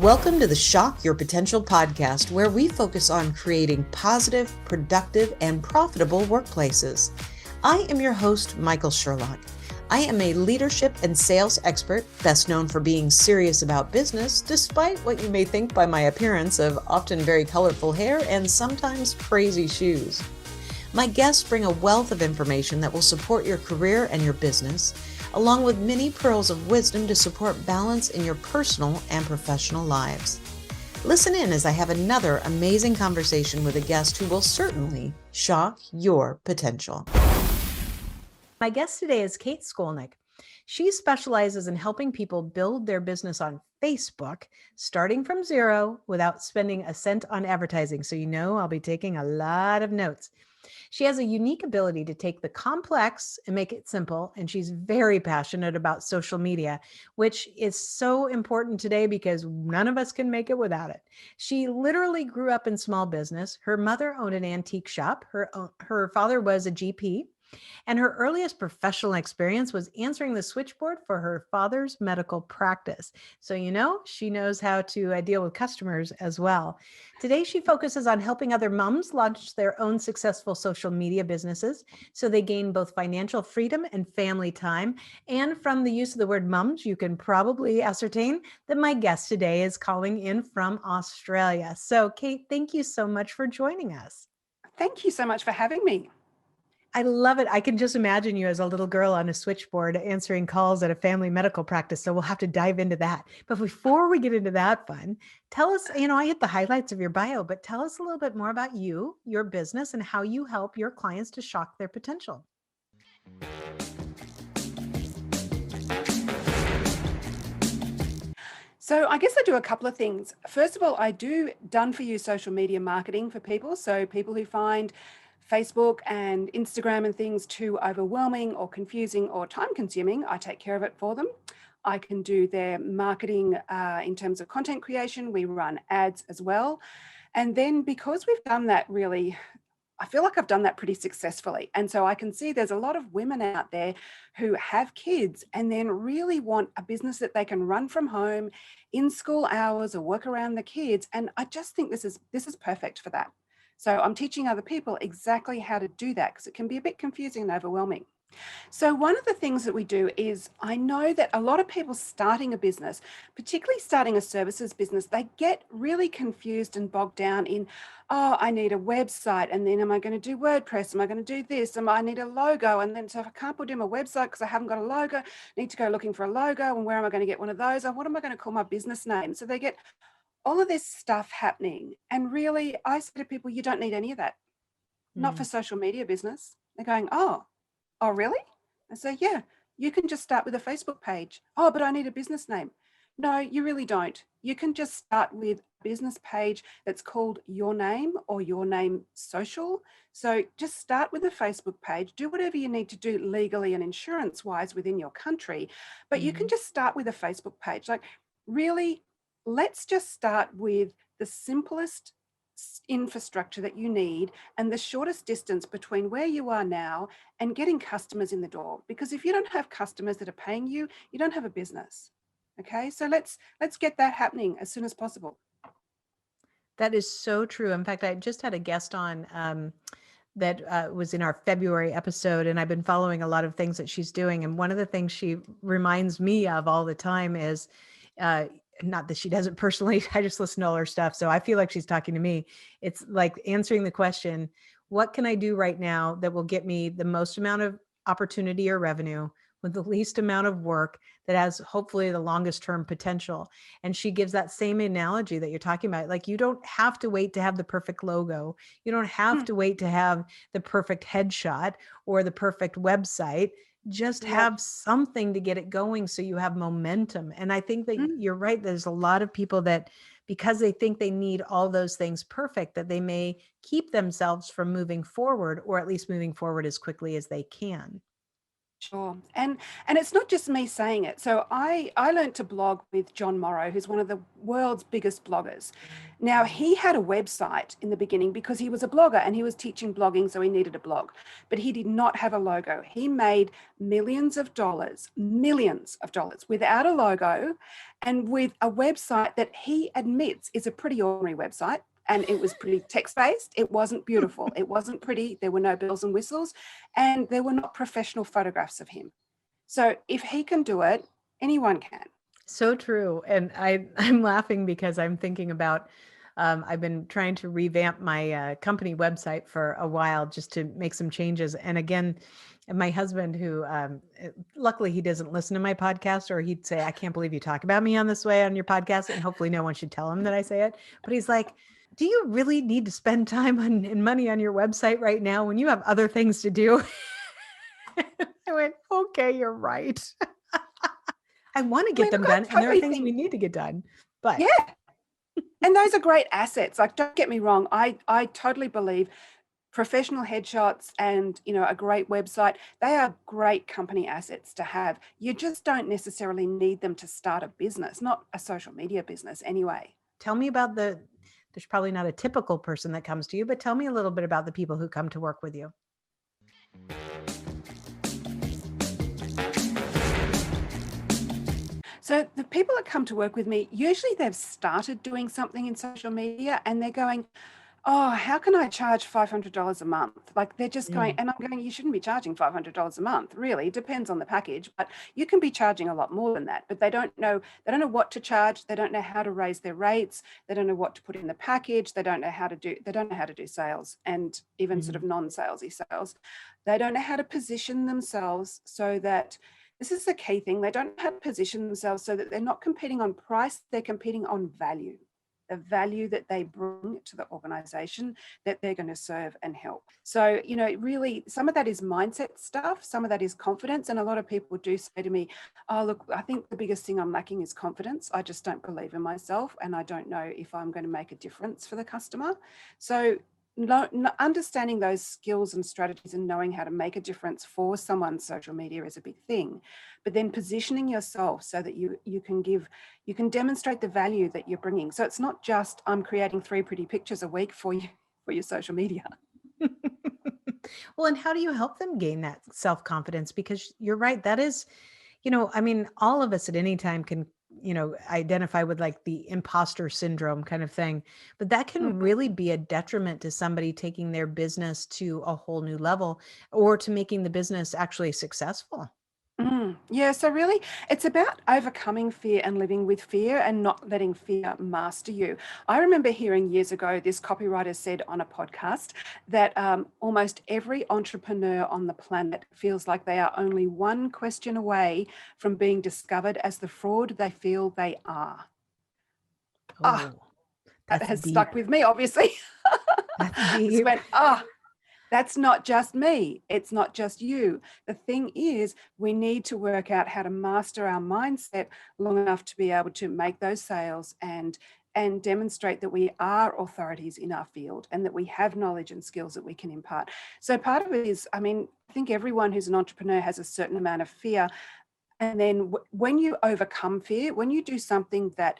Welcome to the Shock Your Potential podcast, where we focus on creating positive, productive, and profitable workplaces. I am your host, Michael Sherlock. I am a leadership and sales expert, best known for being serious about business, despite what you may think by my appearance of often very colorful hair and sometimes crazy shoes. My guests bring a wealth of information that will support your career and your business, along with many pearls of wisdom to support balance in your personal and professional lives. Listen in as I have another amazing conversation with a guest who will certainly shock your potential. My guest today is Cate Scolnik. She specializes in helping people build their business on Facebook, starting from zero without spending a cent on advertising. So I'll be taking a lot of notes. She has a unique ability to take the complex and make it simple, and she's very passionate about social media, which is so important today because none of us can make it without it. She literally grew up in small business. Her mother owned an antique shop. Her father was a GP. And her earliest professional experience was answering the switchboard for her father's medical practice. So, she knows how to deal with customers as well. Today, she focuses on helping other moms launch their own successful social media businesses so they gain both financial freedom and family time. And from the use of the word mums, you can probably ascertain that my guest today is calling in from Australia. So, Cate, thank you so much for joining us. Thank you so much for having me. I love it. I can just imagine you as a little girl on a switchboard answering calls at a family medical practice. So we'll have to dive into that. But before we get into that fun, tell us, I hit the highlights of your bio, but tell us a little bit more about you, your business, and how you help your clients to shock their potential. So I guess I do a couple of things. First of all, I do done for you social media marketing for people. So people who find Facebook and Instagram and things too overwhelming or confusing or time consuming, I take care of it for them. I can do their marketing in terms of content creation. We run ads as well. And then because we've done that I feel like I've done that pretty successfully. And so I can see there's a lot of women out there who have kids and then really want a business that they can run from home in school hours or work around the kids. And I just think this is perfect for that. So I'm teaching other people exactly how to do that because it can be a bit confusing and overwhelming. So one of the things that we do is I know that a lot of people starting a business, particularly starting a services business, they get really confused and bogged down in, oh, I need a website. And then am I going to do WordPress? Am I going to do this? I need a logo. And then so if I can't put in my website because I haven't got a logo, I need to go looking for a logo. And where am I going to get one of those? And what am I going to call my business name? So they get all of this stuff happening. And really, I say to people, you don't need any of that. Not for social media business. They're going, oh, really? I say, yeah, you can just start with a Facebook page. Oh, but I need a business name. No, you really don't. You can just start with a business page that's called Your Name or Your Name Social. So just start with a Facebook page, do whatever you need to do legally and insurance wise within your country, but you can just start with a Facebook page. Like really, let's just start with the simplest infrastructure that you need and the shortest distance between where you are now and getting customers in the door. Because if you don't have customers that are paying you, you don't have a business. Okay, so let's get that happening as soon as possible. That is so true. In fact, I just had a guest on that was in our February episode, and I've been following a lot of things that she's doing. And one of the things she reminds me of all the time is, not that she doesn't personally, I just listen to all her stuff. So I feel like she's talking to me. It's like answering the question, what can I do right now that will get me the most amount of opportunity or revenue with the least amount of work that has hopefully the longest term potential? And she gives that same analogy that you're talking about. Like, you don't have to wait to have the perfect logo. You don't have to wait to have the perfect headshot or the perfect website. Just have something to get it going so you have momentum. And I think that you're right. There's a lot of people that, because they think they need all those things perfect, that they may keep themselves from moving forward, or at least moving forward as quickly as they can. Sure. And it's not just me saying it. So I learned to blog with John Morrow, who's one of the world's biggest bloggers. Now, he had a website in the beginning because he was a blogger and he was teaching blogging, so he needed a blog. But he did not have a logo. He made millions of dollars without a logo and with a website that he admits is a pretty ordinary website. And it was pretty text-based. It wasn't beautiful. It wasn't pretty. There were no bells and whistles. And there were not professional photographs of him. So if he can do it, anyone can. So true. And I'm laughing because I'm thinking about, I've been trying to revamp my company website for a while just to make some changes. And again, my husband, who luckily he doesn't listen to my podcast, or he'd say, I can't believe you talk about me on this way on your podcast. And hopefully no one should tell him that I say it. But he's like, do you really need to spend time and money on your website right now when you have other things to do? I went, okay, you're right. I want to get them done, and there are things we need to get done. But yeah, and those are great assets. Like, don't get me wrong, I totally believe professional headshots and a great website, they are great company assets to have. You just don't necessarily need them to start a business, not a social media business anyway. Tell me about there's probably not a typical person that comes to you, but tell me a little bit about the people who come to work with you. So the people that come to work with me, usually they've started doing something in social media and they're going, oh, how can I charge $500 a month? Like, they're just going, and I'm going, you shouldn't be charging $500 a month, really. It depends on the package, but you can be charging a lot more than that. But they don't know what to charge. They don't know how to raise their rates. They don't know what to put in the package. They don't know how to do sales, and even sort of non-salesy sales. They don't know how to position themselves so that, this is the key thing, they don't know how to position themselves so that they're not competing on price, they're competing on value. The value that they bring to the organization that they're going to serve and help. So, really, some of that is mindset stuff, some of that is confidence. And a lot of people do say to me, oh, look, I think the biggest thing I'm lacking is confidence. I just don't believe in myself and I don't know if I'm going to make a difference for the customer. So understanding those skills and strategies and knowing how to make a difference for someone's social media is a big thing, but then positioning yourself so that you can demonstrate the value that you're bringing. So it's not just I'm creating 3 pretty pictures a week for your social media. Well, and how do you help them gain that self-confidence? Because you're right, that is, all of us at any time can identify with like the imposter syndrome kind of thing, but that can really be a detriment to somebody taking their business to a whole new level or to making the business actually successful. Yeah, so really it's about overcoming fear and living with fear and not letting fear master you. I remember hearing years ago, this copywriter said on a podcast that almost every entrepreneur on the planet feels like they are only one question away from being discovered as the fraud they feel they are. That has deep. Stuck with me, obviously. That's deep. Just went, that's not just me. It's not just you. The thing is, we need to work out how to master our mindset long enough to be able to make those sales and demonstrate that we are authorities in our field and that we have knowledge and skills that we can impart. So part of it is, I think everyone who's an entrepreneur has a certain amount of fear. And then when you overcome fear, when you do something that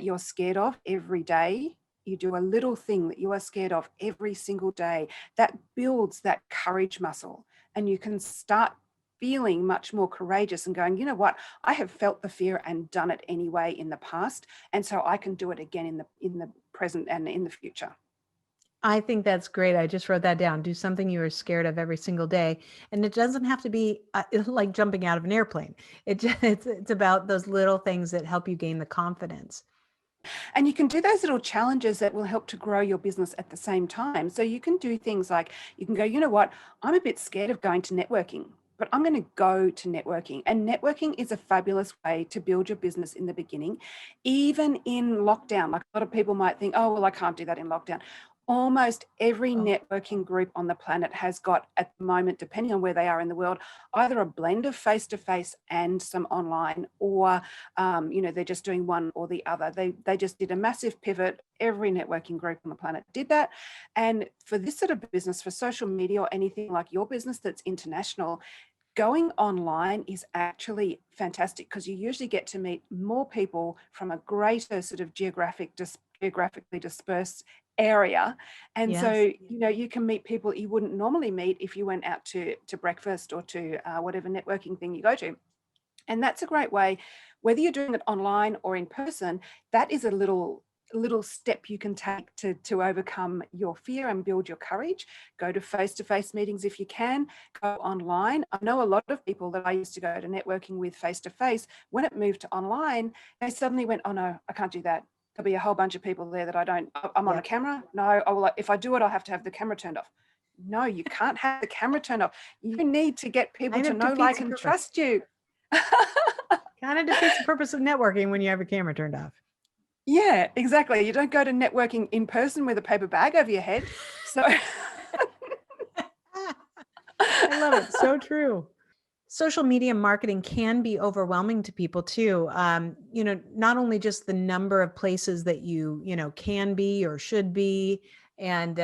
you're scared of every day, you do a little thing that you are scared of every single day, that builds that courage muscle, and you can start feeling much more courageous and going, you know what, I have felt the fear and done it anyway in the past, and so I can do it again in the present and in the future. I think that's great. I just wrote that down. Do something you are scared of every single day. And it doesn't have to be like jumping out of an airplane. It's about those little things that help you gain the confidence. And you can do those little challenges that will help to grow your business at the same time. So you can do things like, you can go, you know what, I'm a bit scared of going to networking, but I'm going to go to networking. And networking is a fabulous way to build your business in the beginning, even in lockdown. Like, a lot of people might think, oh, well, I can't do that in lockdown. Almost every networking group on the planet has got, at the moment, depending on where they are in the world, either a blend of face-to-face and some online, or they're just doing one or the other. They just did a massive pivot. Every networking group on the planet did that. And for this sort of business, for social media or anything like your business that's international, going online is actually fantastic because you usually get to meet more people from a greater sort of geographically dispersed area. And so, Yes. you can meet people you wouldn't normally meet if you went out to breakfast or to whatever networking thing you go to. And that's a great way, whether you're doing it online or in person, that is a little step you can take to overcome your fear and build your courage. Go to face-to-face meetings if you can, go online. I know a lot of people that I used to go to networking with face-to-face, when it moved to online, they suddenly went, oh no, I can't do that. There'll be a whole bunch of people there that I'm on a camera. No, if I do it, I'll have to have the camera turned off. No, you can't have the camera turned off. You need to get people Kind to of know, defeats like, the and purpose. trust you. Kind of defeats the purpose of networking when you have your camera turned off. Yeah, exactly. You don't go to networking in person with a paper bag over your head. So I love it. So true. Social media marketing can be overwhelming to people too. Not only just the number of places that you can be or should be, and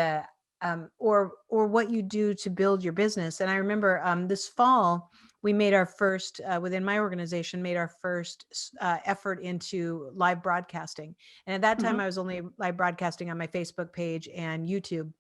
or what you do to build your business. And I remember this fall we made our first within my organization made our first effort into live broadcasting. And at that time, Mhm. I was only live broadcasting on my Facebook page and YouTube.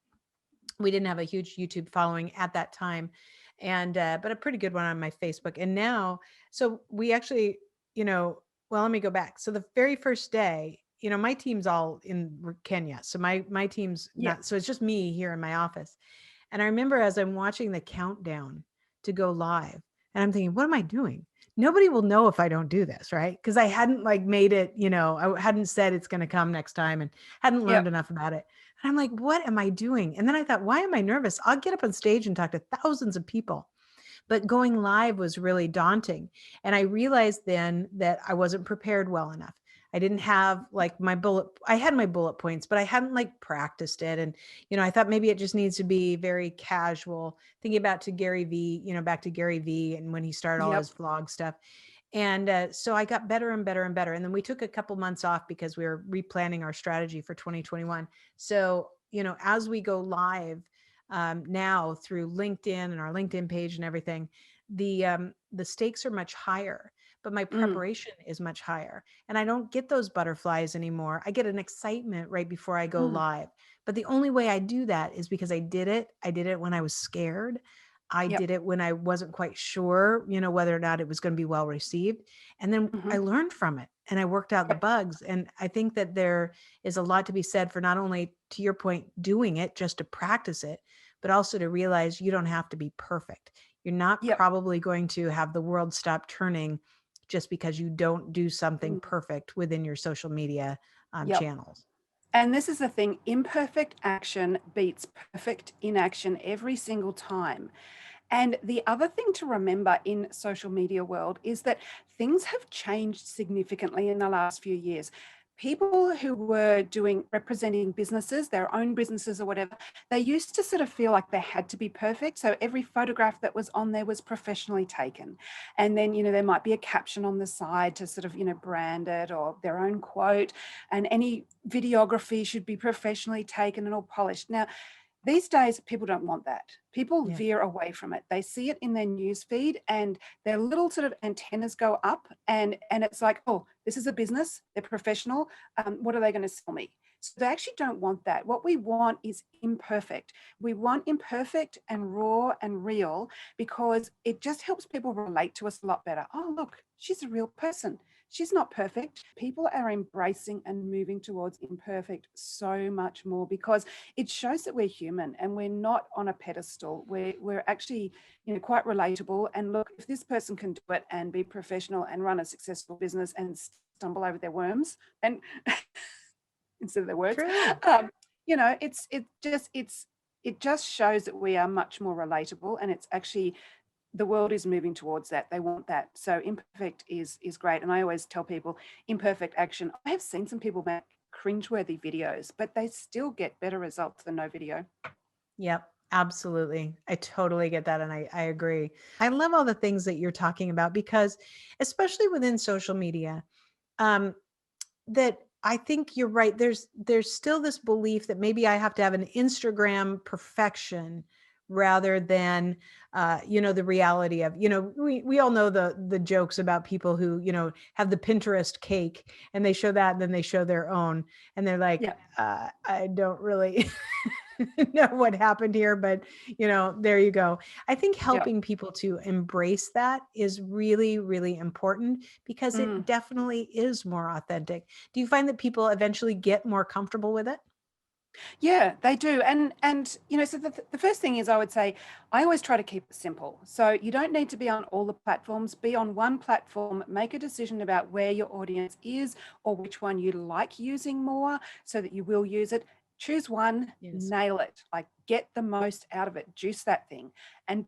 We didn't have a huge YouTube following at that time, and but a pretty good one on my Facebook. And now, so we actually, well, let me go back. So the very first day, my team's all in Kenya, so my team's Yeah. not. So it's just me here in my office. And I remember as I'm watching the countdown to go live, and I'm thinking, what am I doing? Nobody will know if I don't do this, right? Because I hadn't like made it, I hadn't said it's going to come next time and hadn't learned Yep. enough about it. And I'm like, what am I doing? And then I thought, why am I nervous? I'll get up on stage and talk to thousands of people. But going live was really daunting. And I realized then that I wasn't prepared well enough. I didn't have like I had my bullet points, but I hadn't like practiced it. And, I thought maybe it just needs to be very casual, thinking about to Gary V, back to Gary V and when he started all Yep. his vlog stuff. And so I got better and better and better. And then we took a couple months off because we were replanning our strategy for 2021. So, as we go live now through LinkedIn and our LinkedIn page and everything, the stakes are much higher, but my Mm. preparation is much higher. And I don't get those butterflies anymore. I get an excitement right before I go Mm. live. But the only way I do that is because I did it. I did it when I was scared. I Yep. did it when I wasn't quite sure, whether or not it was going to be well received. And then I Mhm. learned from it and I worked out the Yep. bugs. And I think that there is a lot to be said for not only, to your point, doing it just to practice it, but also to realize you don't have to be perfect. You're not Yep. probably going to have the world stop turning just because you don't do something Mm. perfect within your social media Yep. channels. And this is the thing, imperfect action beats perfect inaction every single time. And the other thing to remember in social media world is that things have changed significantly in the last few years. People who were representing businesses, their own businesses or whatever, they used to sort of feel like they had to be perfect. So every photograph that was on there was professionally taken. And then, there might be a caption on the side to sort of, brand it, or their own quote. And any videography should be professionally taken and all polished. Now, these days, people don't want that. People Yeah. veer away from it. They see it in their news feed and their little sort of antennas go up, and it's like, oh, this is a business. They're professional. What are they going to sell me? So they actually don't want that. What we want is imperfect. We want imperfect and raw and real because it just helps people relate to us a lot better. Oh, look, she's a real person. She's not perfect. People are embracing and moving towards imperfect so much more because it shows that we're human and we're not on a pedestal. We're actually, quite relatable. And look, if this person can do it and be professional and run a successful business and stumble over their worms and instead of their words, True. it just shows that we are much more relatable, and it's actually, the world is moving towards that. They want that. So imperfect is great. And I always tell people, imperfect action. I have seen some people make cringeworthy videos, but they still get better results than no video. Yep, absolutely. I totally get that. And I agree. I love all the things that you're talking about because, especially within social media, um, that I think you're right. There's still this belief that maybe I have to have an Instagram perfection rather than, the reality of, we all know the jokes about people who, have the Pinterest cake and they show that and then they show their own and they're like, Yeah. I don't really know what happened here, but there you go. I think Yeah. helping people to embrace that is really, really important because Mm. it definitely is more authentic. Do you find that people eventually get more comfortable with it? Yeah, they do. So the first thing is I would say I always try to keep it simple. So you don't need to be on all the platforms, be on one platform, make a decision about where your audience is or which one you like using more so that you will use it. Choose one, Yes. nail it, like get the most out of it, juice that thing and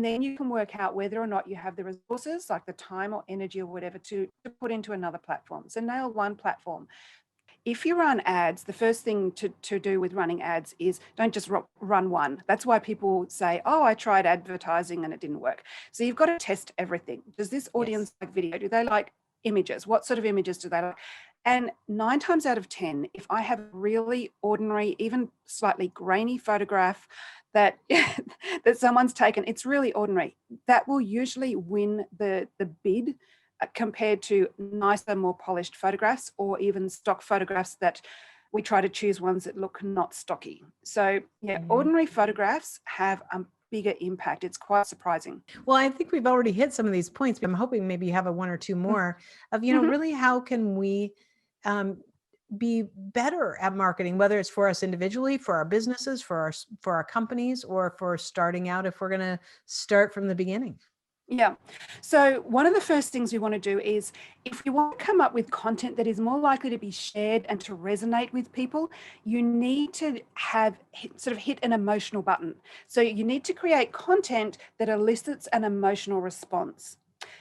then you can work out whether or not you have the resources, like the time or energy or whatever to put into another platform. So nail one platform. If you run ads, the first thing to do with running ads is don't just run one. That's why people say, oh, I tried advertising and it didn't work. So you've got to test everything. Does this Yes. audience like video? Do they like images? What sort of images do they like? And 9 times out of 10, if I have a really ordinary, even slightly grainy photograph that that someone's taken, it's really ordinary, that will usually win the bid compared to nicer, more polished photographs or even stock photographs that we try to choose ones that look not stocky. So yeah, Mhm. ordinary photographs have a bigger impact. It's quite surprising. Well, I think we've already hit some of these points, but I'm hoping maybe you have a one or two more of, Mm-hmm. really how can we um, be better at marketing, whether it's for us individually, for our businesses, for our companies, or for starting out if we're going to start from the beginning. Yeah. So one of the first things we want to do is if you want to come up with content that is more likely to be shared and to resonate with people, you need to have hit an emotional button. So you need to create content that elicits an emotional response.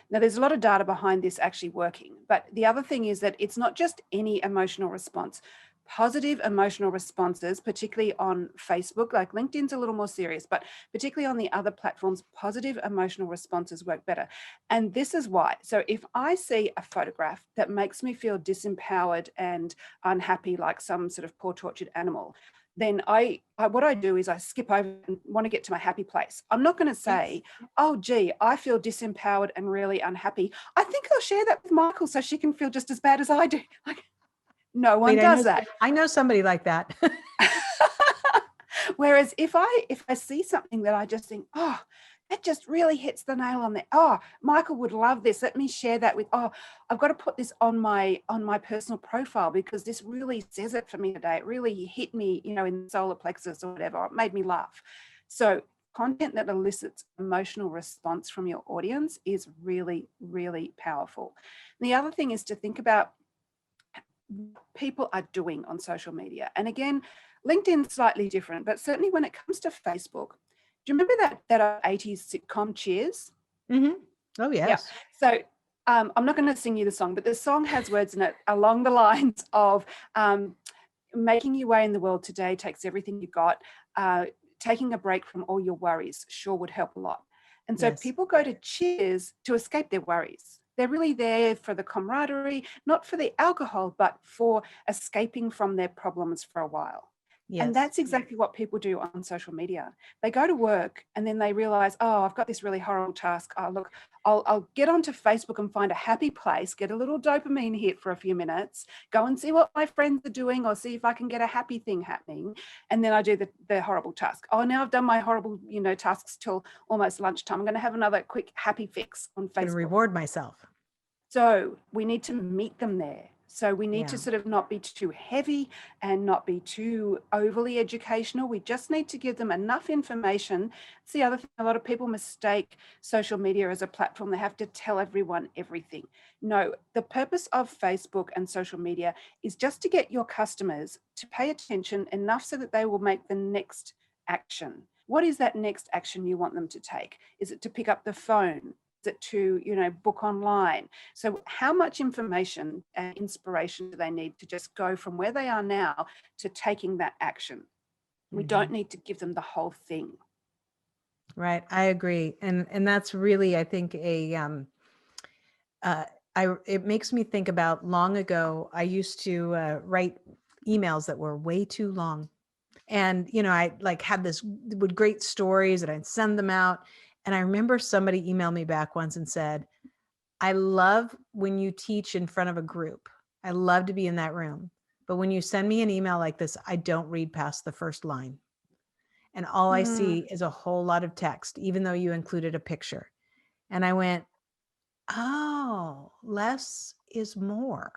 Now, there's a lot of data behind this actually working, but the other thing is that it's not just any emotional response. Positive emotional responses, particularly on Facebook, like LinkedIn's a little more serious, but particularly on the other platforms, positive emotional responses work better. And this is why. So if I see a photograph that makes me feel disempowered and unhappy, like some sort of poor tortured animal, then what I do is I skip over and want to get to my happy place. I'm not going to say, Yes. oh, gee, I feel disempowered and really unhappy. I think I'll share that with Michael so she can feel just as bad as I do. Like, no one Wait, does that. I know somebody like that. Whereas if I see something that I just think, oh, that just really hits the nail on the, oh, Michael would love this. Let me share that with, oh, I've got to put this on my personal profile because this really says it for me today. It really hit me, in the solar plexus or whatever. It made me laugh. So content that elicits emotional response from your audience is really, really powerful. And the other thing is to think about what people are doing on social media. And again, LinkedIn's slightly different, but certainly when it comes to Facebook, do you remember that 80s sitcom Cheers? Hmm. Oh, Yeah. yes. So I'm not going to sing you the song, but the song has words in it along the lines of making your way in the world today takes everything you got. Taking a break from all your worries sure would help a lot. And so Yes. people go to Cheers to escape their worries. They're really there for the camaraderie, not for the alcohol, but for escaping from their problems for a while. And Yes. that's exactly what people do on social media. They go to work and then they realize, oh, I've got this really horrible task. Oh, look, I'll get onto Facebook and find a happy place, get a little dopamine hit for a few minutes, go and see what my friends are doing or see if I can get a happy thing happening. And then I do the horrible task. Oh, now I've done my horrible, tasks till almost lunchtime. I'm going to have another quick happy fix on Can Facebook. reward myself. So we need to meet them there. So we need to Yeah. sort of not be too heavy and not be too overly educational. We just need to give them enough information. It's the other thing, a lot of people mistake social media as a platform. They have to tell everyone everything. No, the purpose of Facebook and social media is just to get your customers to pay attention enough so that they will make the next action. What is that next action you want them to take? Is it to pick up the phone? Is it to, book online? So how much information and inspiration do they need to just go from where they are now to taking that action? We Hmm. don't need to give them the whole thing. Right. I agree. And that's really, I think, uh, it makes me think about long ago, I used to write emails that were way too long. And, I like had great stories and I'd send them out. And I remember somebody emailed me back once and said, I love when you teach in front of a group. I love to be in that room. But when you send me an email like this, I don't read past the first line. And all I see is a whole lot of text, even though you included a picture. And I went, oh, less is more.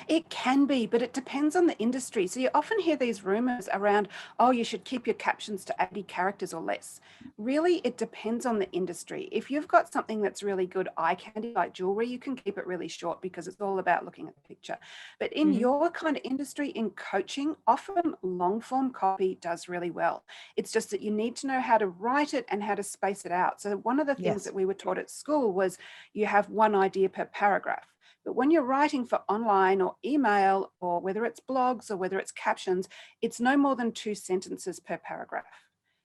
It can be, but it depends on the industry. So you often hear these rumors around, oh, you should keep your captions to 80 characters or less. Really, it depends on the industry. If you've got something that's really good eye candy, like jewelry, you can keep it really short because it's all about looking at the picture. But in your kind of industry, in coaching, often long form copy does really well. It's just that you need to know how to write it and how to space it out. So one of the things that we were taught at school was you have one idea per paragraph. But when you're writing for online or email, or whether it's blogs or whether it's captions, it's no more than 2 sentences per paragraph.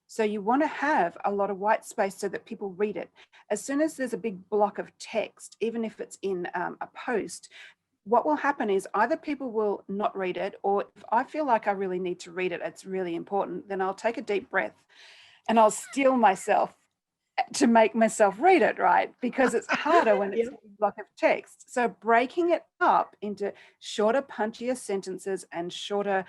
So you want to have a lot of white space so that people read it. As soon as there's a big block of text, even if it's in a post, what will happen is either people will not read it, or if I feel like I really need to read it, it's really important, then I'll take a deep breath and I'll steel myself to make myself read it, right? Because it's harder when it's a block of text. So breaking it up into shorter, punchier sentences and shorter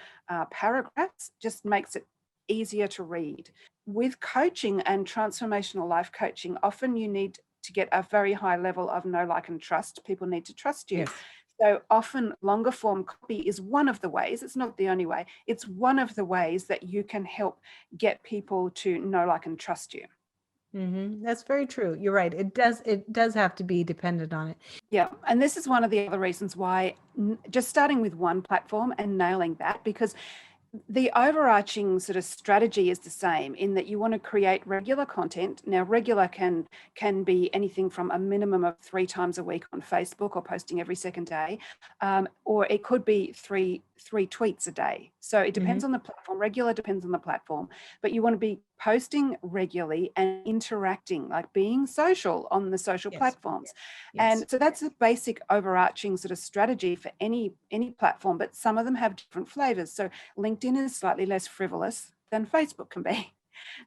paragraphs just makes it easier to read. With coaching and transformational life coaching, often you need to get a very high level of know, like, and trust. People need to trust you. Yes. So often longer form copy is one of the ways, it's not the only way, it's one of the ways that you can help get people to know, like, and trust you. That's very true. You're right. It does have to be dependent on it. Yeah. And this is one of the other reasons why just starting with one platform and nailing that, because the overarching sort of strategy is the same in that you want to create regular content. Now, regular can be anything from a minimum of 3 times a week on Facebook or posting every second day, or it could be three tweets a day. So it depends on the platform. Regular depends on the platform, but you want to be posting regularly and interacting, like being social on the social platforms. And so that's a basic overarching sort of strategy for any platform, but some of them have different flavors. So LinkedIn is slightly less frivolous than Facebook can be.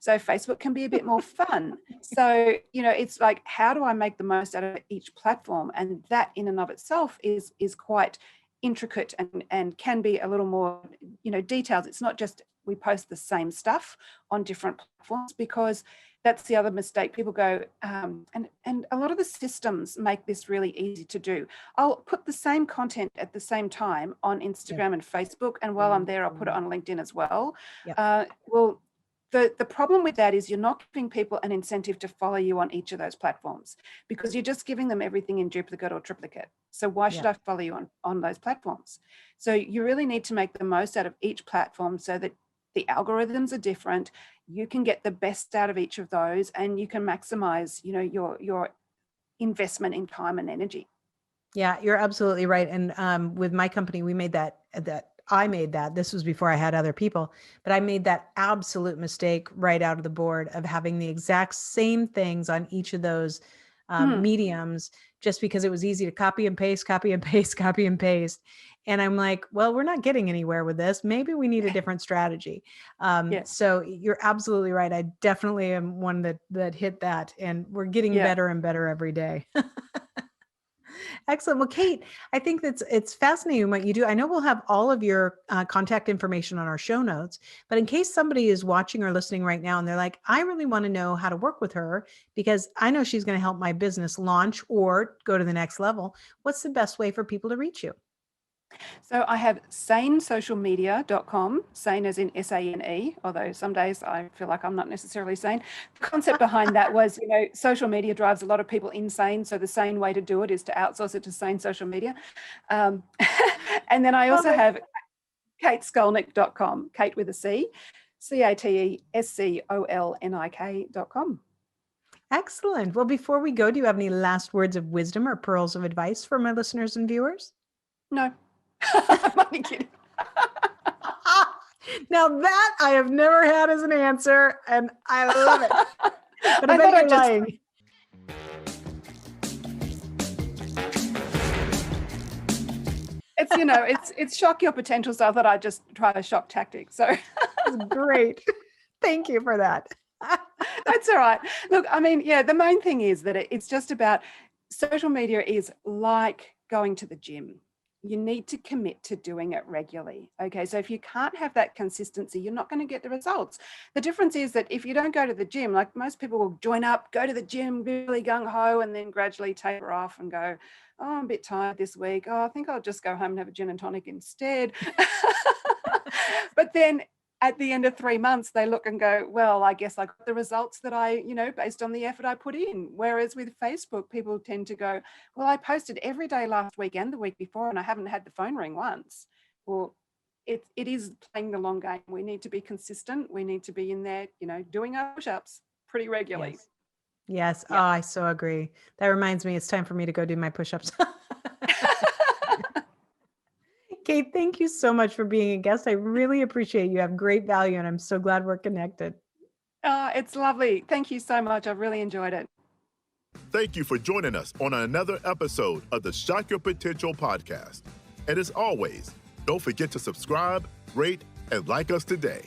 So Facebook can be a bit more fun. So, it's like, how do I make the most out of each platform? And that in and of itself is quite intricate and can be a little more, detailed. It's not just we post the same stuff on different platforms, because that's the other mistake. People go, and a lot of the systems make this really easy to do. I'll put the same content at the same time on Instagram and Facebook, and while I'm there, I'll put it on LinkedIn as well. Well, the problem with that is you're not giving people an incentive to follow you on each of those platforms, because you're just giving them everything in duplicate or triplicate. So why should I follow you on those platforms? So you really need to make the most out of each platform so that the algorithms are different. You can get the best out of each of those, and you can maximize, your investment in time and energy. Yeah, you're absolutely right. And with my company, we made that. This was before I had other people, but I made that absolute mistake right out of the board of having the exact same things on each of those mediums, just because it was easy to copy and paste. And I'm like, well, we're not getting anywhere with this. Maybe we need a different strategy. So you're absolutely right. I definitely am one that hit that, and we're getting better and better every day. Excellent. Well, Cate, I think it's fascinating what you do. I know we'll have all of your contact information on our show notes, but in case somebody is watching or listening right now and they're like, I really want to know how to work with her because I know she's going to help my business launch or go to the next level, what's the best way for people to reach you? So I have sanesocialmedia.com, sane as in SANE, although some days I feel like I'm not necessarily sane. The concept behind that was, social media drives a lot of people insane. So the sane way to do it is to outsource it to Sane Social Media. And then I also have catescolnik.com, Cate with a C, CATESCOLNIK.com. Excellent. Well, before we go, do you have any last words of wisdom or pearls of advice for my listeners and viewers? No. I'm only kidding. Now that I have never had as an answer, and I love it. But I bet you're lying. it's shock your potential. So I thought I'd just try a shock tactic. So That's great. Thank you for that. that's all right. Look, I mean, yeah, the main thing is that it's just about social media is like going to the gym. You need to commit to doing it regularly. Okay. So if you can't have that consistency, you're not going to get the results. The difference is that if you don't go to the gym, like most people will join up, go to the gym, really gung ho, and then gradually taper off and go, oh, I'm a bit tired this week. Oh, I think I'll just go home and have a gin and tonic instead. But then at the end of 3 months, they look and go, well, I guess I got the results that I, based on the effort I put in. Whereas with Facebook, people tend to go, well, I posted every day last week and the week before, and I haven't had the phone ring once. Well, it is playing the long game. We need to be consistent. We need to be in there, doing our push-ups pretty regularly. Yes. Yeah. Oh, I so agree. That reminds me, it's time for me to go do my push-ups. Cate, thank you so much for being a guest. I really appreciate it. You have great value, and I'm so glad we're connected. It's lovely. Thank you so much. I've really enjoyed it. Thank you for joining us on another episode of the Shock Your Potential podcast. And as always, don't forget to subscribe, rate, and like us today.